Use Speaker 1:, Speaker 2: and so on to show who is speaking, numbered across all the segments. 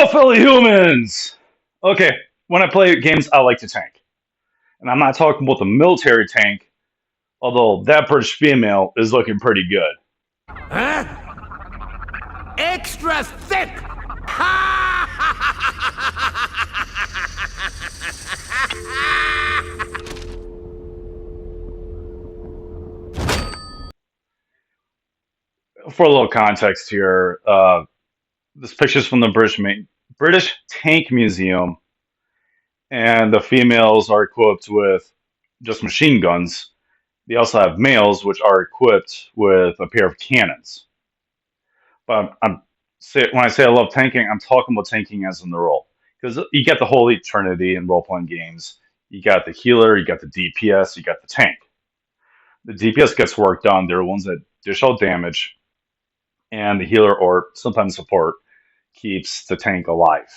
Speaker 1: Hello, fellow humans! Okay, when I play games, I like to tank. And I'm not talking about the military tank, although that British female is looking pretty good.
Speaker 2: Huh? Extra thick!
Speaker 1: For a little context here, this picture's from the British Tank Museum, and the females are equipped with just machine guns. They also have males, which are equipped with a pair of cannons. But when I say I love tanking, I'm talking about tanking as in the role. Because you get the holy trinity in role playing games. You got the healer, you got the DPS, you got the tank. The DPS gets work done. They're the ones that dish out damage, and the healer or sometimes support keeps the tank alive.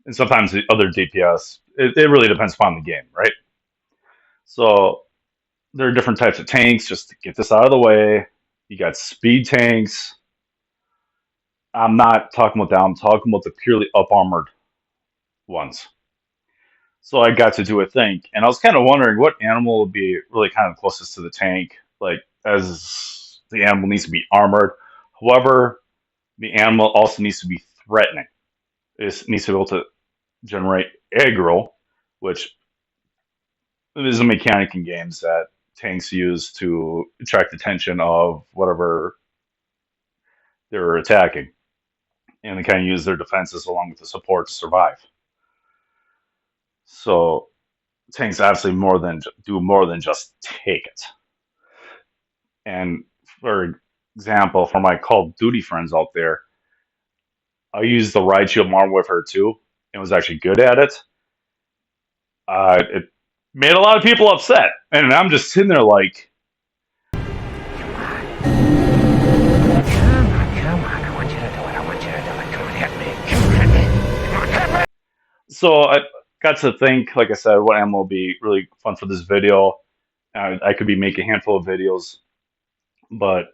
Speaker 1: And sometimes the other DPS. It really depends upon the game, right? So there are different types of tanks. Just to get this out of the way, you got speed tanks. I'm not talking about that. I'm talking about the purely up armored ones. So I got to do a thing, and I was kind of wondering what animal would be really kind of closest to the tank. Like, as the animal needs to be armored. However, the animal also needs to be threatening. It needs to be able to generate aggro, which is a mechanic in games that tanks use to attract attention of whatever they're attacking. And they kind of use their defenses along with the support to survive. So tanks obviously do more than just take it. And for example, for my Call of Duty friends out there, I used the Ride Shield Modern Warfare 2 and was actually good at it. It made a lot of people upset, and I'm just sitting there like,
Speaker 2: Come on, I want you to do it. I want you to do it. Come on, hit me. Come on, hit me. Come on, hit me.
Speaker 1: so I got to think, like I said, what ammo would be really fun for this video. I could be making a handful of videos, but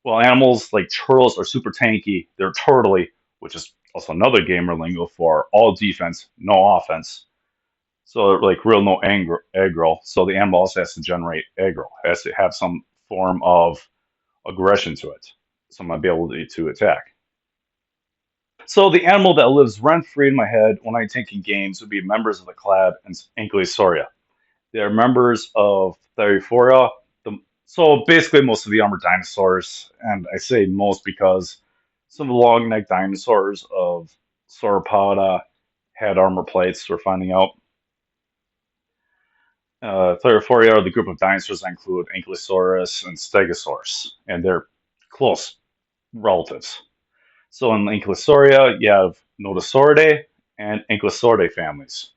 Speaker 1: well, animals like turtles are super tanky. They're turtly, which is also another gamer lingo for all defense, no offense. So like real no aggro. So the animal also has to generate aggro, has to have some form of aggression to it, some ability to attack. So the animal that lives rent free in my head when I think in games would be members of the clade and Ankylosauria. They are members of Thyrophoria. So basically, most of the armored dinosaurs, and I say most because some of the long necked dinosaurs of Sauropoda had armor plates. We're finding out. Thyrophoria are the group of dinosaurs that include Ankylosaurus and Stegosaurus, and they're close relatives. So in Ankylosauria, you have Nodosauridae and Ankylosauridae families.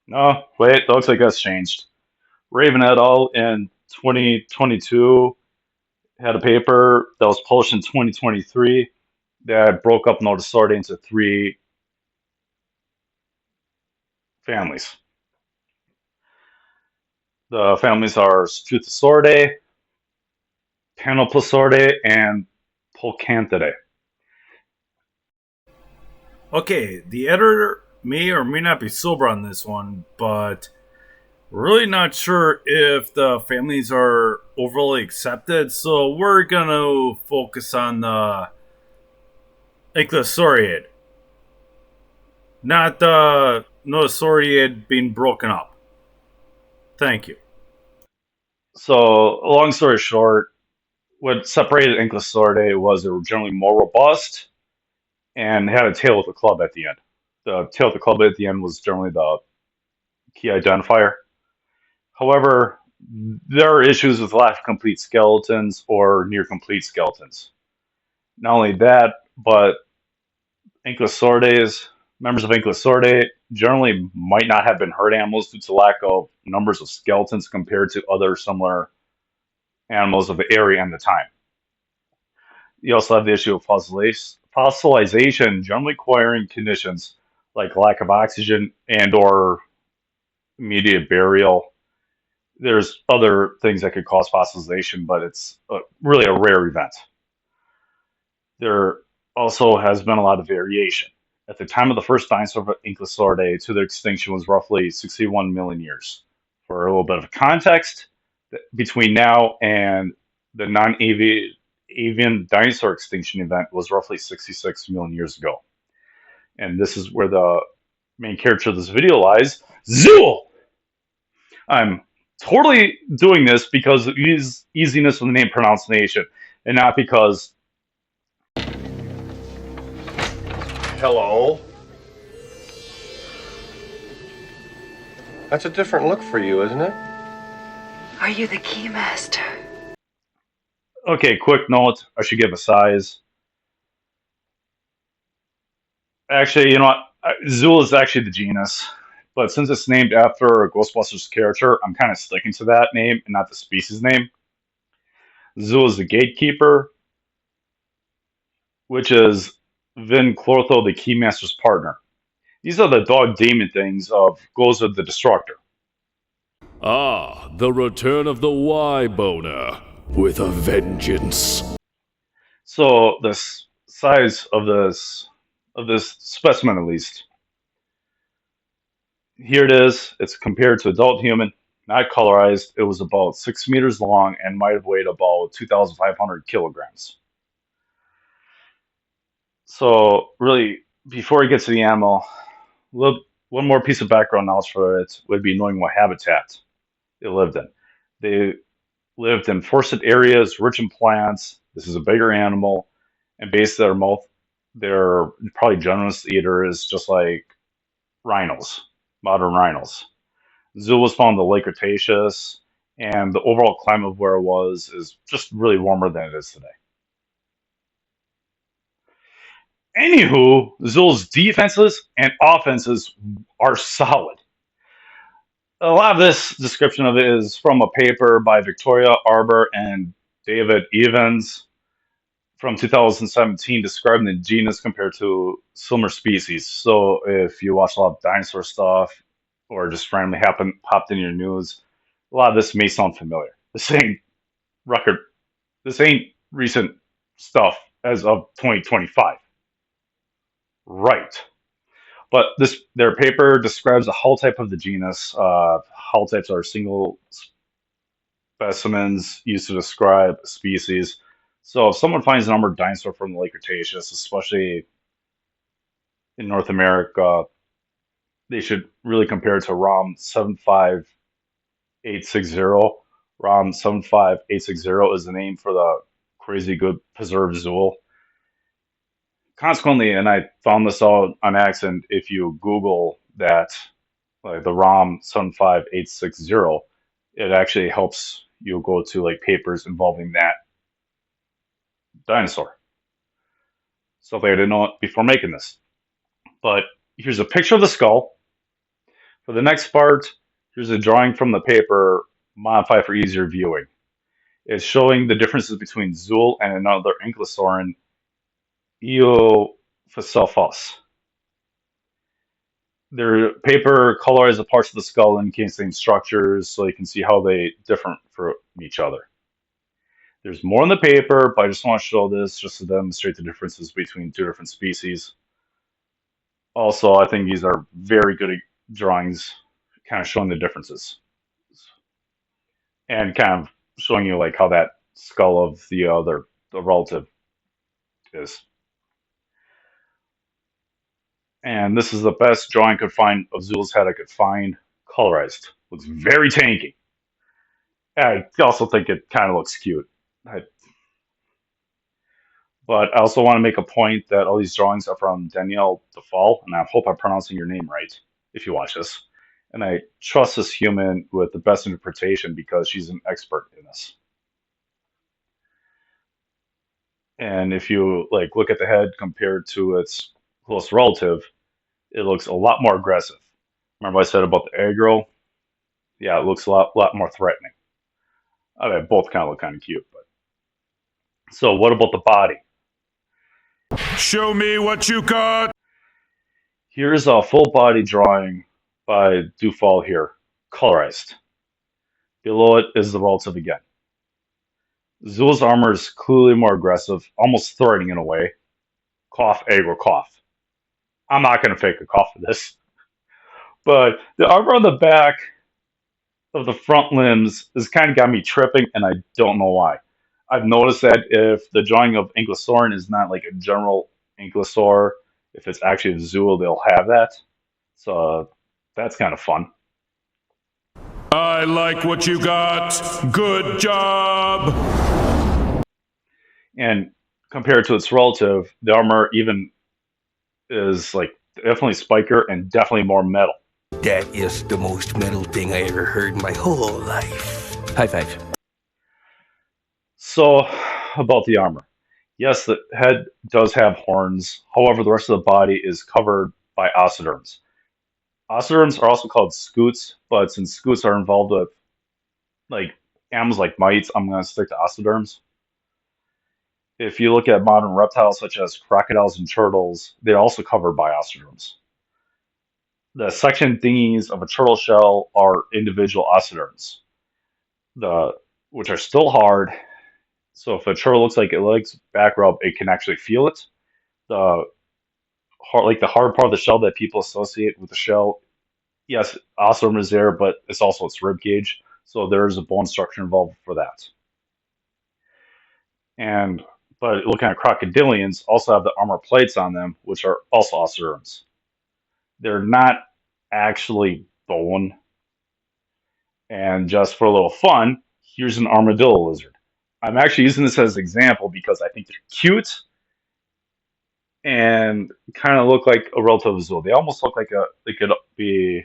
Speaker 1: No, wait, that looks like that's changed. Raven et al. In 2022 had a paper that was published in 2023 that broke up Nodosauridae into three families. The families are Struthosauridae, Panoplosauridae, and Polcanthidae.
Speaker 3: Okay, the editor may or may not be sober on this one, but really not sure if the families are overly accepted, so we're gonna focus on the Ichthyosauriid, not the Nodosauriid being broken up. Thank you.
Speaker 1: So, long story short, what separated Ankylosauridae was they were generally more robust and had a tail with a club at the end. The tail with the club at the end was generally the key identifier. However, there are issues with lack of complete skeletons or near complete skeletons. Not only that, but Ankylosauridae, members of Ankylosauridae, generally might not have been herd animals due to lack of numbers of skeletons compared to other similar animals of the area and the time. You also have the issue of fossilization, generally requiring conditions like lack of oxygen and or immediate burial. There's other things that could cause fossilization, but it's really a rare event. There are also has been a lot of variation. At the time of the first dinosaur Ankylosauridae to their extinction was roughly 61 million years. For a little bit of context, between now and the non-avian dinosaur extinction event was roughly 66 million years ago. And this is where the main character of this video lies, Zuul! I'm totally doing this because of easiness of the name pronunciation, and not because,
Speaker 4: Hello? That's a different look for you, isn't it?
Speaker 5: Are you the keymaster?
Speaker 1: okay, quick note, I should give a size. Actually, you know what? Zuul is actually the genus, but since it's named after a Ghostbusters character, I'm kind of sticking to that name and not the species name. Zuul is the gatekeeper, which is Vin Clortho, the Keymaster's partner. These are the dog demon things of Gozer the Destructor.
Speaker 6: Ah, the return of the Y-boner with a vengeance.
Speaker 1: So the size of this specimen, at least, here it is. It's compared to adult human, not colorized. It was about 6 meters long and might have weighed about 2,500 kilograms. So really, before we get to the animal, one more piece of background knowledge for it would be knowing what habitat they lived in. They lived in forested areas, rich in plants. This is a bigger animal, and based their mouth, they're probably generous eaters, just like rhinos, modern rhinos. Zoo was found in the late Cretaceous, and the overall climate of where it was is just really warmer than it is today. Anywho, Zool's defenses and offenses are solid. A lot of this description of it is from a paper by Victoria Arbor and David Evans from 2017 describing the genus compared to similar species. So if you watch a lot of dinosaur stuff or just randomly popped in your news, a lot of this may sound familiar. Record. This ain't recent stuff as of 2025. Right. But their paper describes the holotype of the genus. Holotypes are single specimens used to describe a species. So if someone finds a number of dinosaurs from the late Cretaceous, especially in North America, they should really compare it to ROM 75860. ROM 75860 is the name for the crazy good preserved Zuul. Consequently, and I found this out on accident, if you Google that, like the ROM 75860, it actually helps you go to like papers involving that dinosaur. Stuff like I didn't know before making this. But here's a picture of the skull. For the next part, here's a drawing from the paper modified for easier viewing. It's showing the differences between Zuul and another ankylosaurin, Eophosaurus. Their paper colorized the parts of the skull indicating the same structures so you can see how they differ from each other. There's more in the paper, but I just want to show this just to demonstrate the differences between two different species. Also, I think these are very good drawings, kind of showing the differences. And kind of showing you like how that skull of the relative is. And this is the best drawing I could find of Zuul's head I could find, colorized. Looks very tanky. I also think it kind of looks cute. But I also want to make a point that all these drawings are from Danielle DeFall, and I hope I'm pronouncing your name right if you watch this. And I trust this human with the best interpretation because she's an expert in this. And if you like look at the head compared to its close relative, it looks a lot more aggressive. Remember I said about the aggro? Yeah, it looks a lot more threatening. I mean, both kind of look kind of cute, but so what about the body?
Speaker 6: Show me what you got!
Speaker 1: Here's a full body drawing by Dufall here, colorized. Below it is the relative again. Zuul's armor is clearly more aggressive, almost threatening in a way, cough, egg, or cough. I'm not going to fake a cough for this. But the armor on the back of the front limbs has kind of got me tripping, and I don't know why. I've noticed that if the drawing of Ankylosaur is not like a general Ankylosaur, if it's actually a Zuul, they'll have that. So that's kind of fun.
Speaker 6: I like what you got. Good job.
Speaker 1: And compared to its relative, the armor even is like definitely spiker and definitely more metal.
Speaker 2: That is the most metal thing I ever heard in my whole life. High five.
Speaker 1: So about the armor. Yes, the head does have horns. However, the rest of the body is covered by ossiderms. Ossiderms are also called scutes, but since scutes are involved with like animals like mites, I'm going to stick to ossiderms. If you look at modern reptiles such as crocodiles and turtles, they're also covered by ossiderms. The section thingies of a turtle shell are individual ossiderms, the which are still hard. So if a turtle looks like it likes back rub, it can actually feel it. The like the hard part of the shell that people associate with the shell, yes, ossiderm is there, but it's also its rib cage. So there is a bone structure involved for that. And but looking at crocodilians, also have the armor plates on them, which are also ossiderms. They're not actually bone. And just for a little fun, here's an armadillo lizard. I'm actually using this as an example because I think they're cute and kind of look like a relative of Zuul. They almost look like they could be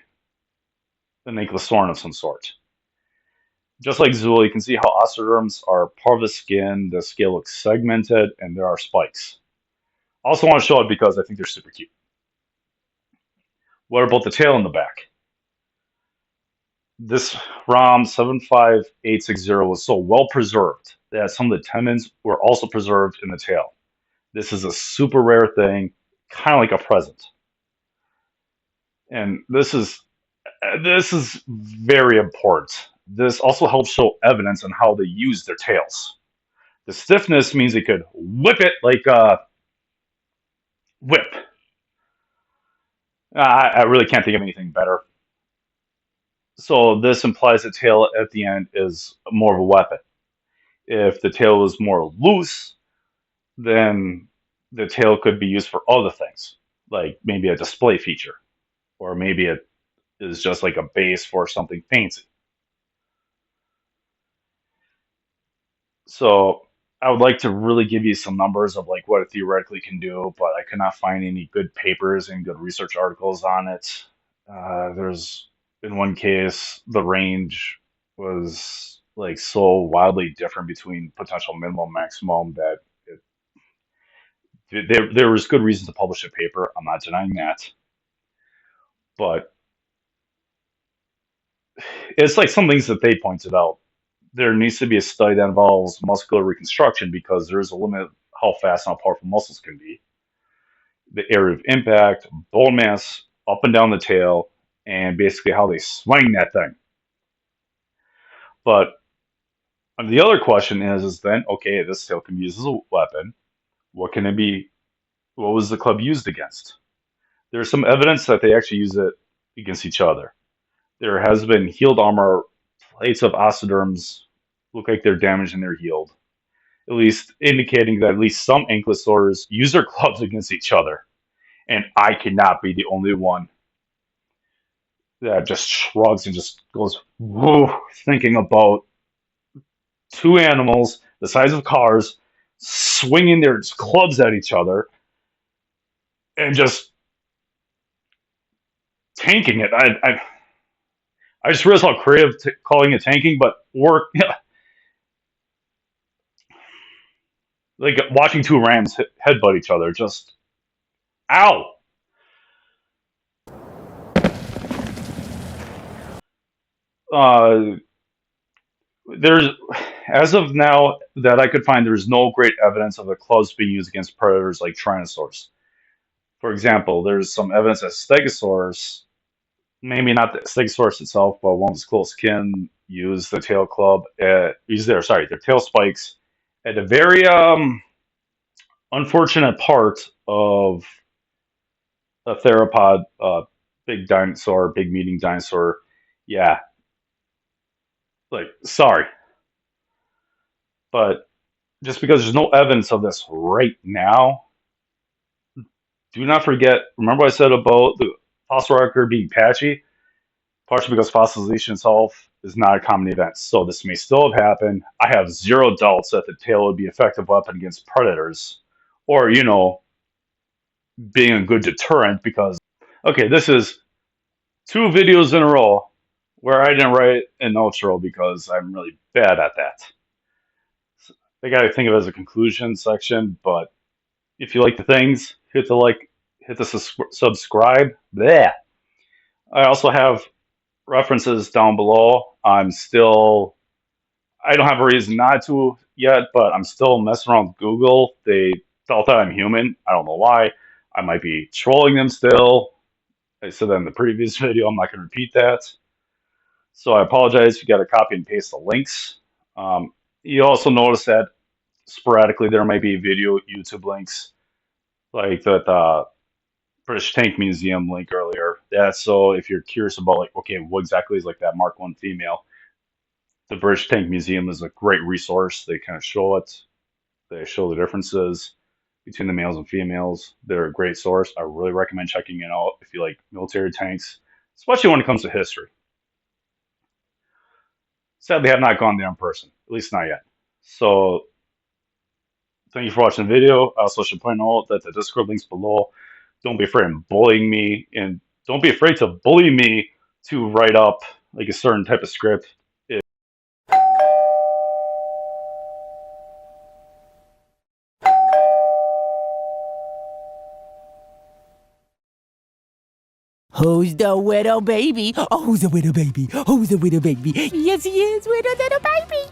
Speaker 1: an ankylosaur of some sort. Just like Zuul, you can see how ossiderms are part of the skin. The scale looks segmented, and there are spikes. I also want to show it because I think they're super cute. What about the tail in the back? This ROM 75860 was so well preserved that some of the tendons were also preserved in the tail. This is a super rare thing, kind of like a present. And this is very important. This also helps show evidence on how they use their tails. The stiffness means they could whip it like a whip. I really can't think of anything better. So this implies the tail at the end is more of a weapon. If the tail is more loose, then the tail could be used for other things, like maybe a display feature, or maybe it is just like a base for something fancy. So I would like to really give you some numbers of like what it theoretically can do, but I could not find any good papers and good research articles on it. There's in one case the range was like so wildly different between potential minimum maximum that there was good reason to publish a paper. I'm not denying that, but it's like some things that they pointed out. There needs to be a study that involves muscular reconstruction because there is a limit how fast and how powerful muscles can be. The area of impact, bone mass up and down the tail, and basically how they swing that thing. But the other question is then okay, this tail can be used as a weapon. What can it be? What was the club used against? There's some evidence that they actually use it against each other. There has been healed armor, plates of ossiderms look like they're damaged and they're healed, at least indicating that at least some ankylosaurs use their clubs against each other. And I cannot be the only one that just shrugs and just goes, whoa, thinking about two animals the size of cars swinging their clubs at each other and just tanking it. I just realized how creative calling it tanking, but or like watching two rams headbutt each other. Just ow. Uh, there's as of now that I could find, there's no great evidence of the clubs being used against predators like Tyrannosaurus. For example, there's some evidence that Stegosaurus, maybe not the Stegosaurus itself, but one of its close kin, used the tail club. Their tail spikes at a very unfortunate part of a theropod, big dinosaur, big meating dinosaur. Yeah, like sorry, but just because there's no evidence of this right now, do not forget. Remember what I said about the fossil record being patchy, partially because fossilization itself is not a common event. So this may still have happened. I have zero doubts that the tail would be an effective weapon against predators, or being a good deterrent. Because okay, this is two videos in a row where I didn't write an outro because I'm really bad at that. I gotta think of it as a conclusion section, but if you like the things, hit the like, hit the subscribe. Bleh. I also have references down below. I don't have a reason not to yet, but I'm still messing around with Google. They thought that I'm human. I don't know why. I might be trolling them still. I said that in the previous video. I'm not going to repeat that. So I apologize if you got to copy and paste the links. You also notice that sporadically there might be video YouTube links, like that British Tank Museum link earlier. That's so if you're curious about like, okay, what exactly is like that Mark One female, the British Tank Museum is a great resource. They kind of show it. They show the differences between the males and females. They're a great source. I really recommend checking it out if you like military tanks, especially when it comes to history. Sadly, I have not gone there in person, at least not yet. So thank you for watching the video. I also should point out that the Discord link's below. Don't be afraid of bullying me, and don't be afraid to bully me to write up like a certain type of script.
Speaker 7: Who's the widow baby? Oh, who's the widow baby? Who's the widow baby? Yes, he is, widow little baby.